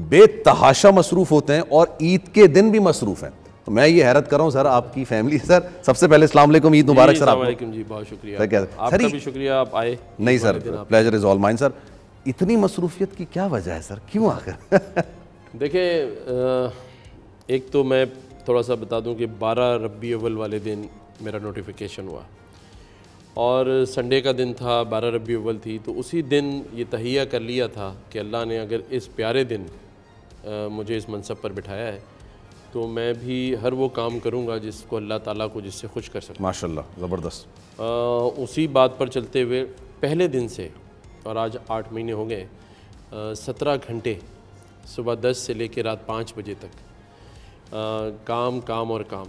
बेतहाशा मसरूफ़ होते हैं और ईद के दिन भी मसरूफ़ हैं। तो मैं ये हैरत कर रहा हूँ सर, आपकी फैमिली। सर सबसे पहले अस्सलाम वालेकुम, ईद मुबारक सर आपको। जी बहुत शुक्रिया, सर आपका भी शुक्रिया, आप आए। नहीं sir, pleasure is all mine sir. इतनी मसरूफियत की क्या वजह है सर, क्यों आखिर? देखिए, एक तो मैं थोड़ा सा बता दूं कि 12 रबी अव्वल वाले दिन मेरा नोटिफिकेशन हुआ और संडे का दिन था, 12 रबी अव्वल थी, तो उसी दिन ये तहिया कर लिया था कि अल्लाह ने अगर इस प्यारे दिन मुझे इस मनसब पर बिठाया है तो मैं भी हर वो काम करूंगा जिसको अल्लाह ताला को जिससे खुश कर सके। माशाल्लाह, ज़बरदस्त। उसी बात पर चलते हुए पहले दिन से, और आज 8 महीने हो गए, 17 घंटे सुबह 10 से लेकर रात 5 बजे तक काम काम और काम।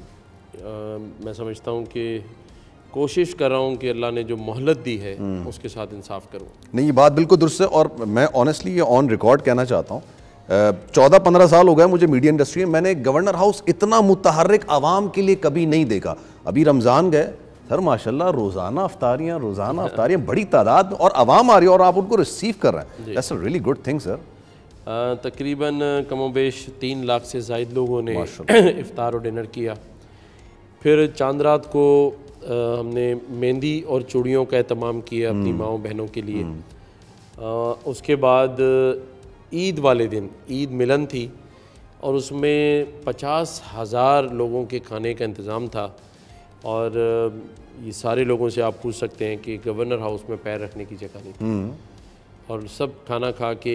मैं समझता हूँ कि कोशिश कर रहा हूँ कि अल्लाह ने जो मोहलत दी है उसके साथ इंसाफ करूँ। नहीं, ये बात बिल्कुल दुरुस्त है और मैं ऑनेस्टली ये ऑन रिकॉर्ड कहना चाहता हूँ। 14-15 साल हो गए मुझे मीडिया इंडस्ट्री में, मैंने गवर्नर हाउस इतना मुतहर्रिक आवाम के लिए कभी नहीं देखा। अभी रमज़ान गए सर, माशाल्लाह रोज़ाना अफ्तारियाँ बड़ी तादाद में, और आवाम आ रही है और आप उनको रिसीव कर रहे हैं। That's a really good thing sir. तकरीबन कमोबेश 3 लाख से ज़ायद लोगों ने इफ्तार और डिनर किया। फिर चांद रात को हमने मेहंदी और चूड़ियों का एहतमाम किया अपनी माँओं बहनों के लिए। उसके बाद ईद वाले दिन ईद मिलन थी और उसमें 50,000 लोगों के खाने का इंतज़ाम था। और ये सारे लोगों से आप पूछ सकते हैं कि गवर्नर हाउस में पैर रखने की जगह नहीं थी, और सब खाना खा के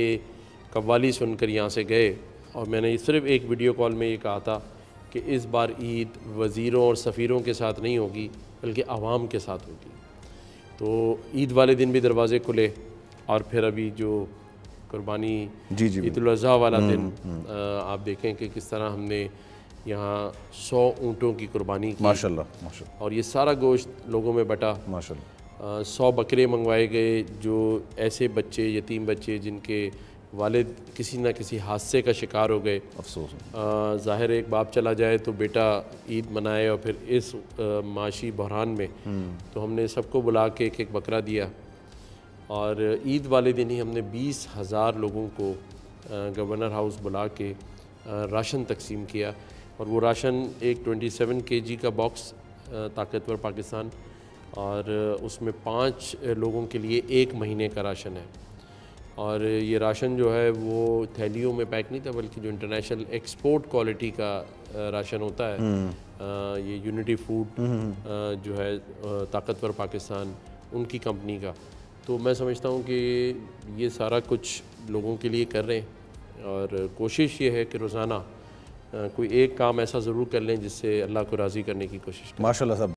कव्वाली सुनकर यहाँ से गए। और मैंने सिर्फ एक वीडियो कॉल में ये कहा था कि इस बार ईद वज़ीरों और सफ़ीरों के साथ नहीं होगी बल्कि आवाम के साथ होगी। तो ईद वाले दिन भी दरवाज़े खुले, और फिर अभी जो कुर्बानी ईद उल अज़हा वाला दिन आप देखें कि किस तरह हमने यहाँ 100 ऊँटों की कुर्बानी की, माशाल्लाह। और ये सारा गोश्त लोगों में बटा माशाल्लाह। 100 बकरे मंगवाए गए, जो ऐसे बच्चे, यतीम बच्चे जिनके वालिद किसी न किसी हादसे का शिकार हो गए। अफसोस। ज़ाहिर एक बाप चला जाए तो बेटा ईद मनाए, और फिर इस माशी बहरान में तो हमने सबको बुला के एक बकरा दिया। और ईद वाले दिन ही हमने 20,000 लोगों को गवर्नर हाउस बुला के राशन तकसीम किया। और वो राशन एक 27 kg का बॉक्स, ताकतवर पाकिस्तान, और उसमें 5 लोगों के लिए 1 महीने का राशन है। और ये राशन जो है वो थैलियों में पैक नहीं था, बल्कि जो इंटरनेशनल एक्सपोर्ट क्वालिटी का राशन होता है, ये यूनिटी फूड जो है ताकतवर पाकिस्तान, उनकी कंपनी का। तो मैं समझता हूँ कि ये सारा कुछ लोगों के लिए कर रहे हैं, और कोशिश ये है कि रोज़ाना कोई एक काम ऐसा ज़रूर कर लें जिससे अल्लाह को राज़ी करने की कोशिश करें। माशाल्लाह साहब।